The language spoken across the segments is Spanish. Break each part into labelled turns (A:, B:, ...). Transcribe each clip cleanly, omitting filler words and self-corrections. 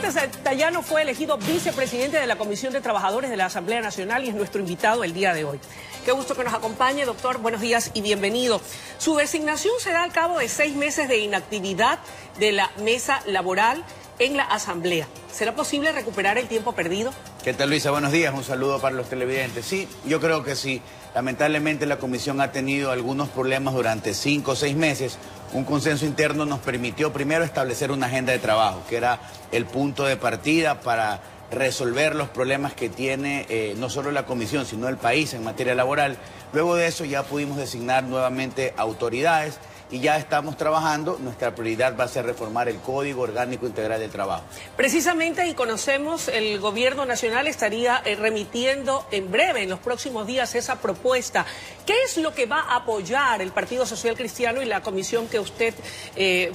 A: presidente Tayano fue elegido vicepresidente de la Comisión de Trabajadores de la Asamblea Nacional y es nuestro invitado el día de hoy. Qué gusto que nos acompañe, doctor. Buenos días y bienvenido. Su designación se da al cabo de 6 meses de inactividad de la mesa laboral en la Asamblea. ¿Será posible recuperar el tiempo perdido?
B: ¿Qué tal, Luisa? Buenos días. Un saludo para los televidentes. Sí, yo creo que sí. Lamentablemente la comisión ha tenido algunos problemas durante 5 o 6 meses. Un consenso interno nos permitió primero establecer una agenda de trabajo, que era el punto de partida para resolver los problemas que tiene no solo la comisión, sino el país en materia laboral. Luego de eso ya pudimos designar nuevamente autoridades y ya estamos trabajando. Nuestra prioridad va a ser reformar el Código Orgánico Integral del Trabajo.
A: Precisamente, y conocemos, el gobierno nacional estaría remitiendo en breve, en los próximos días, esa propuesta. ¿Qué es lo que va a apoyar el Partido Social Cristiano y la comisión que usted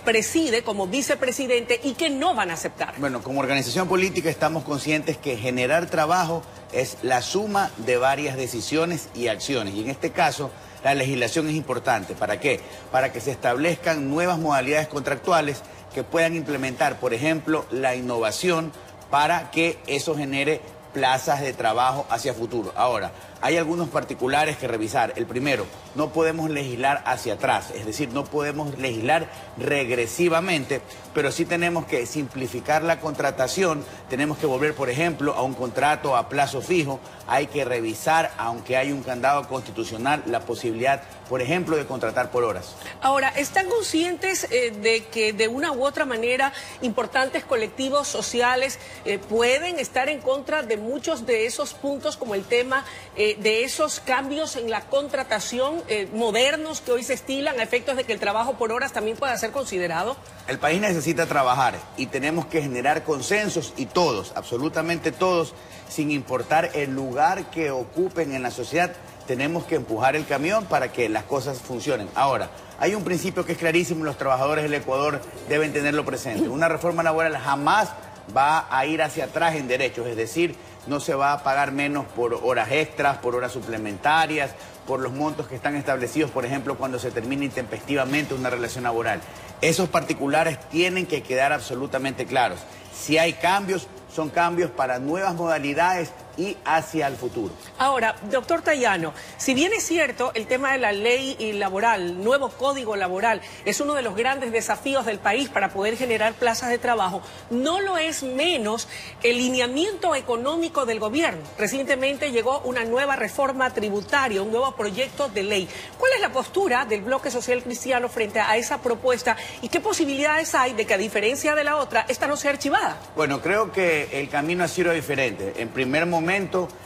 A: preside como vicepresidente y que no van a aceptar?
B: Bueno, como organización política estamos conscientes que generar trabajo es la suma de varias decisiones y acciones. Y en este caso, la legislación es importante. ¿Para qué? Para que se establezcan nuevas modalidades contractuales que puedan implementar, por ejemplo, la innovación para que eso genere plazas de trabajo hacia futuro. Ahora, hay algunos particulares que revisar. El primero, no podemos legislar hacia atrás, es decir, no podemos legislar regresivamente, pero sí tenemos que simplificar la contratación, tenemos que volver, por ejemplo, a un contrato a plazo fijo, hay que revisar, aunque hay un candado constitucional, la posibilidad, por ejemplo, de contratar por horas.
A: Ahora, ¿están conscientes de que de una u otra manera importantes colectivos sociales pueden estar en contra de muchos de esos puntos, como el tema de esos cambios en la contratación modernos que hoy se estilan a efectos de que el trabajo por horas también pueda ser considerado?
B: El país necesita trabajar y tenemos que generar consensos y todos, absolutamente todos, sin importar el lugar que ocupen en la sociedad, tenemos que empujar el camión para que las cosas funcionen. Ahora, hay un principio que es clarísimo y los trabajadores del Ecuador deben tenerlo presente. Una reforma laboral jamás va a ir hacia atrás en derechos, es decir, no se va a pagar menos por horas extras, por horas suplementarias, por los montos que están establecidos, por ejemplo, cuando se termina intempestivamente una relación laboral. Esos particulares tienen que quedar absolutamente claros. Si hay cambios, son cambios para nuevas modalidades y hacia el futuro.
A: Ahora, doctor Tayano, si bien es cierto el tema de la ley laboral, el nuevo código laboral, es uno de los grandes desafíos del país para poder generar plazas de trabajo, no lo es menos el lineamiento económico del gobierno. Recientemente llegó una nueva reforma tributaria, un nuevo proyecto de ley. ¿Cuál es la postura del Bloque Social Cristiano frente a esa propuesta y qué posibilidades hay de que, a diferencia de la otra, esta no sea archivada?
B: Bueno, creo que el camino ha sido diferente. En primer momento,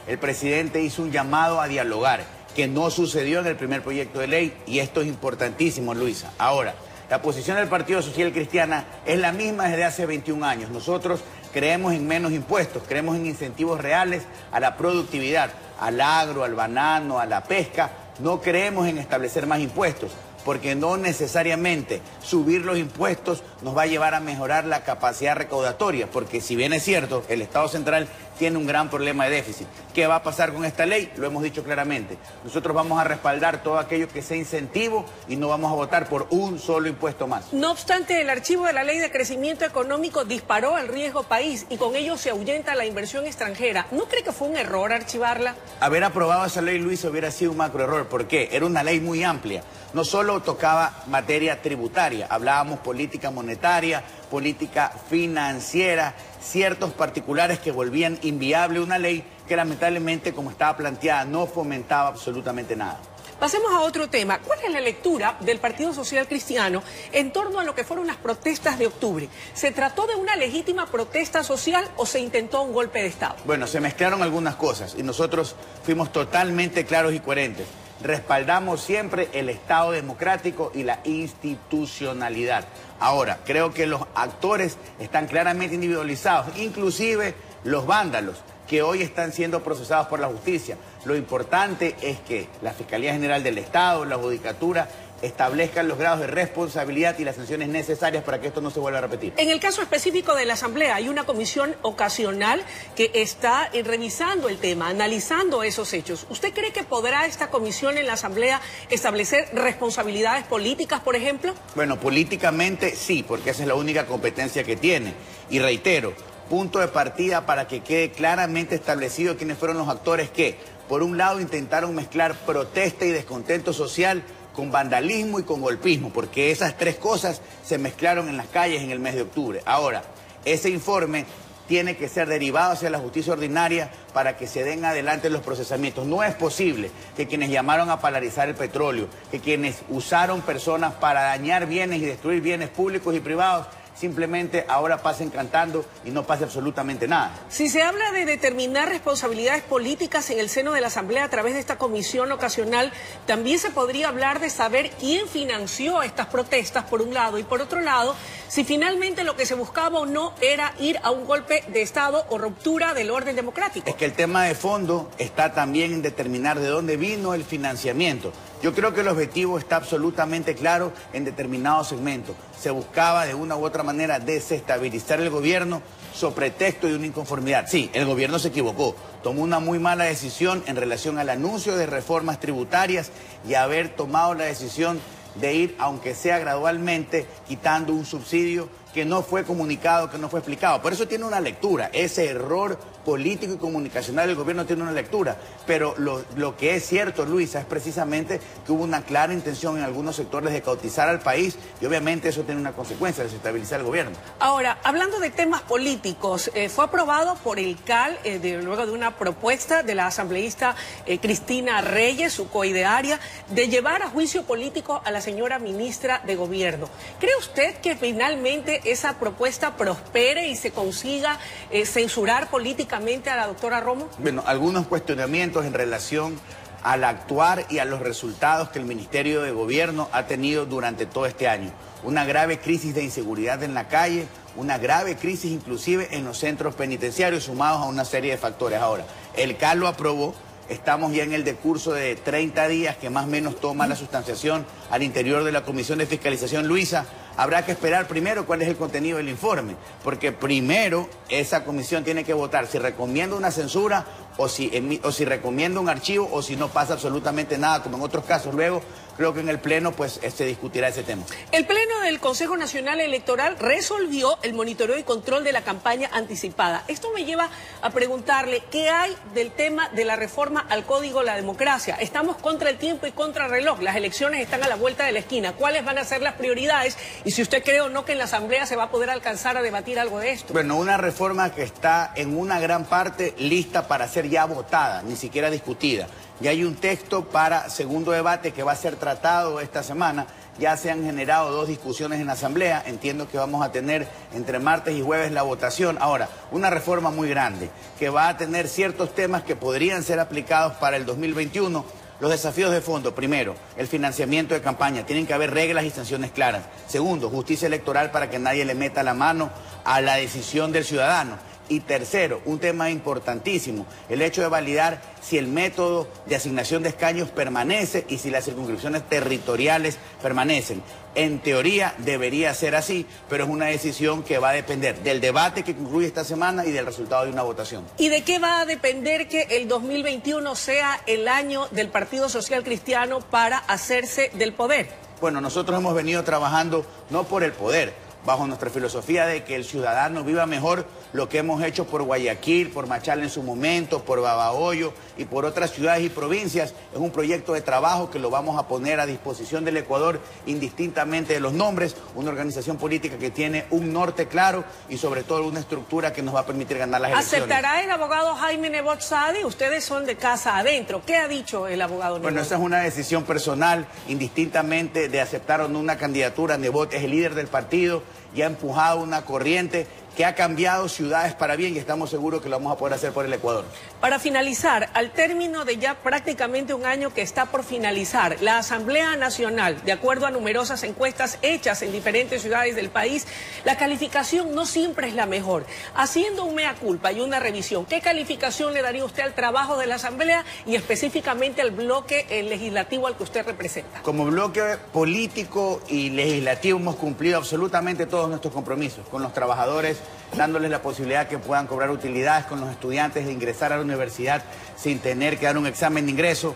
B: el presidente hizo un llamado a dialogar, que no sucedió en el primer proyecto de ley, y esto es importantísimo, Luisa. Ahora, la posición del Partido Social Cristiano es la misma desde hace 21 años. Nosotros creemos en menos impuestos, creemos en incentivos reales a la productividad, al agro, al banano, a la pesca. No creemos en establecer más impuestos, porque no necesariamente subir los impuestos nos va a llevar a mejorar la capacidad recaudatoria, porque si bien es cierto, el Estado central tiene un gran problema de déficit. ¿Qué va a pasar con esta ley? Lo hemos dicho claramente. Nosotros vamos a respaldar todo aquello que sea incentivo y no vamos a votar por un solo impuesto más.
A: No obstante, el archivo de la Ley de Crecimiento Económico disparó el riesgo país y con ello se ahuyenta la inversión extranjera. ¿No cree que fue un error archivarla?
B: Haber aprobado esa ley, Luis, hubiera sido un macroerror. ¿Por qué? Era una ley muy amplia. No solo tocaba materia tributaria, hablábamos política monetaria, política financiera, ciertos particulares que volvían inviable una ley que lamentablemente, como estaba planteada, no fomentaba absolutamente nada.
A: Pasemos a otro tema. ¿Cuál es la lectura del Partido Social Cristiano en torno a lo que fueron las protestas de octubre? ¿Se trató de una legítima protesta social o se intentó un golpe de Estado?
B: Bueno, se mezclaron algunas cosas y nosotros fuimos totalmente claros y coherentes. Respaldamos siempre el Estado democrático y la institucionalidad. Ahora, creo que los actores están claramente individualizados, inclusive los vándalos, que hoy están siendo procesados por la justicia. Lo importante es que la Fiscalía General del Estado, la Judicatura, establezcan los grados de responsabilidad y las sanciones necesarias para que esto no se vuelva a repetir.
A: En el caso específico de la Asamblea, hay una comisión ocasional que está revisando el tema, analizando esos hechos. ¿Usted cree que podrá esta comisión en la Asamblea establecer responsabilidades políticas, por ejemplo?
B: Bueno, políticamente sí, porque esa es la única competencia que tiene. Y reitero, punto de partida para que quede claramente establecido quiénes fueron los actores que, por un lado, intentaron mezclar protesta y descontento social con vandalismo y con golpismo, porque esas tres cosas se mezclaron en las calles en el mes de octubre. Ahora, ese informe tiene que ser derivado hacia la justicia ordinaria para que se den adelante los procesamientos. No es posible que quienes llamaron a polarizar el petróleo, que quienes usaron personas para dañar bienes y destruir bienes públicos y privados, simplemente ahora pasen cantando y no pase absolutamente nada.
A: Si se habla de determinar responsabilidades políticas en el seno de la Asamblea a través de esta comisión ocasional, también se podría hablar de saber quién financió estas protestas, por un lado, y por otro lado, si finalmente lo que se buscaba o no era ir a un golpe de Estado o ruptura del orden democrático.
B: Es que el tema de fondo está también en determinar de dónde vino el financiamiento. Yo creo que el objetivo está absolutamente claro en determinados segmentos. Se buscaba de una u otra manera desestabilizar el gobierno sobre pretexto de una inconformidad. Sí, el gobierno se equivocó, tomó una muy mala decisión en relación al anuncio de reformas tributarias y haber tomado la decisión de ir, aunque sea gradualmente, quitando un subsidio que no fue comunicado, que no fue explicado. Por eso tiene una lectura. Ese error político y comunicacional del gobierno tiene una lectura. Pero lo que es cierto, Luisa, es precisamente que hubo una clara intención en algunos sectores de cautizar al país y obviamente eso tiene una consecuencia, desestabilizar el gobierno.
A: Ahora, hablando de temas políticos, fue aprobado por el CAL, luego de una propuesta de la asambleísta Cristina Reyes, su coidearia, de llevar a juicio político a la señora ministra de Gobierno. ¿Cree usted que finalmente esa propuesta prospere y se consiga censurar políticamente a la doctora Romo?
B: Bueno, algunos cuestionamientos en relación al actuar y a los resultados que el Ministerio de Gobierno ha tenido durante todo este año. Una grave crisis de inseguridad en la calle, una grave crisis inclusive en los centros penitenciarios, sumados a una serie de factores. Ahora, el CAL lo aprobó. Estamos ya en el decurso de 30 días que más o menos toma la sustanciación al interior de la Comisión de Fiscalización. Luisa, habrá que esperar primero cuál es el contenido del informe, porque primero esa comisión tiene que votar si recomienda una censura o si recomienda un archivo o si no pasa absolutamente nada, como en otros casos. Luego, creo que en el Pleno pues se discutirá ese tema.
A: El Pleno del Consejo Nacional Electoral resolvió el monitoreo y control de la campaña anticipada. Esto me lleva a preguntarle qué hay del tema de la reforma al Código de la Democracia. Estamos contra el tiempo y contra el reloj. Las elecciones están a la vuelta de la esquina. ¿Cuáles van a ser las prioridades? Y si usted cree o no que en la Asamblea se va a poder alcanzar a debatir algo de esto.
B: Bueno, una reforma que está en una gran parte lista para ser ya votada, ni siquiera discutida. Ya hay un texto para segundo debate que va a ser tratado esta semana. Ya se han generado 2 discusiones en la Asamblea. Entiendo que vamos a tener entre martes y jueves la votación. Ahora, una reforma muy grande que va a tener ciertos temas que podrían ser aplicados para el 2021. Los desafíos de fondo: primero, el financiamiento de campaña. Tienen que haber reglas y sanciones claras. Segundo, justicia electoral para que nadie le meta la mano a la decisión del ciudadano. Y tercero, un tema importantísimo, el hecho de validar si el método de asignación de escaños permanece y si las circunscripciones territoriales permanecen. En teoría debería ser así, pero es una decisión que va a depender del debate que concluye esta semana y del resultado de una votación.
A: ¿Y de qué va a depender que el 2021 sea el año del Partido Social Cristiano para hacerse del poder?
B: Bueno, nosotros hemos venido trabajando no por el poder, bajo nuestra filosofía de que el ciudadano viva mejor. Lo que hemos hecho por Guayaquil, por Machala en su momento, por Babahoyo y por otras ciudades y provincias, es un proyecto de trabajo que lo vamos a poner a disposición del Ecuador indistintamente de los nombres, una organización política que tiene un norte claro y sobre todo una estructura que nos va a permitir ganar las elecciones.
A: ¿Aceptará el abogado Jaime Nebot Sadi? Ustedes son de casa adentro. ¿Qué ha dicho el abogado Nebot?
B: Bueno, esa es una decisión personal, indistintamente de aceptar o no una candidatura. Nebot es el líder del partido y ha empujado una corriente que ha cambiado ciudades para bien y estamos seguros que lo vamos a poder hacer por el Ecuador.
A: Para finalizar, al término de ya prácticamente un año que está por finalizar, la Asamblea Nacional, de acuerdo a numerosas encuestas hechas en diferentes ciudades del país, la calificación no siempre es la mejor. Haciendo un mea culpa y una revisión, ¿qué calificación le daría usted al trabajo de la Asamblea y específicamente al bloque legislativo al que usted representa?
B: Como bloque político y legislativo hemos cumplido absolutamente todos nuestros compromisos con los trabajadores, dándoles la posibilidad que puedan cobrar utilidades, con los estudiantes de ingresar a la universidad sin tener que dar un examen de ingreso,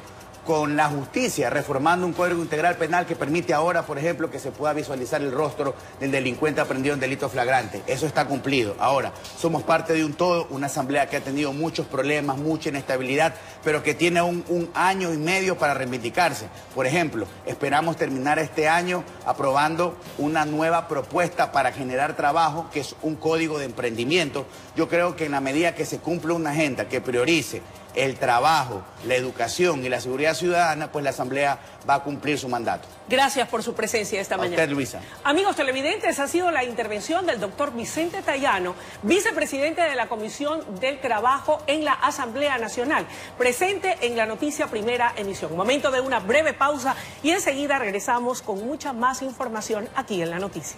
B: con la justicia, reformando un código integral penal que permite ahora, por ejemplo, que se pueda visualizar el rostro del delincuente aprendido en delito flagrante. Eso está cumplido. Ahora, somos parte de un todo, una asamblea que ha tenido muchos problemas, mucha inestabilidad, pero que tiene un año y medio para reivindicarse. Por ejemplo, esperamos terminar este año aprobando una nueva propuesta para generar trabajo, que es un código de emprendimiento. Yo creo que en la medida que se cumpla una agenda que priorice el trabajo, la educación y la seguridad ciudadana, pues la Asamblea va a cumplir su mandato.
A: Gracias por su presencia esta mañana.
B: A usted, Luisa.
A: Amigos televidentes, ha sido la intervención del doctor Vicente Tayano, vicepresidente de la Comisión del Trabajo en la Asamblea Nacional, presente en la noticia Primera Emisión. Momento de una breve pausa y enseguida regresamos con mucha más información aquí en La Noticia.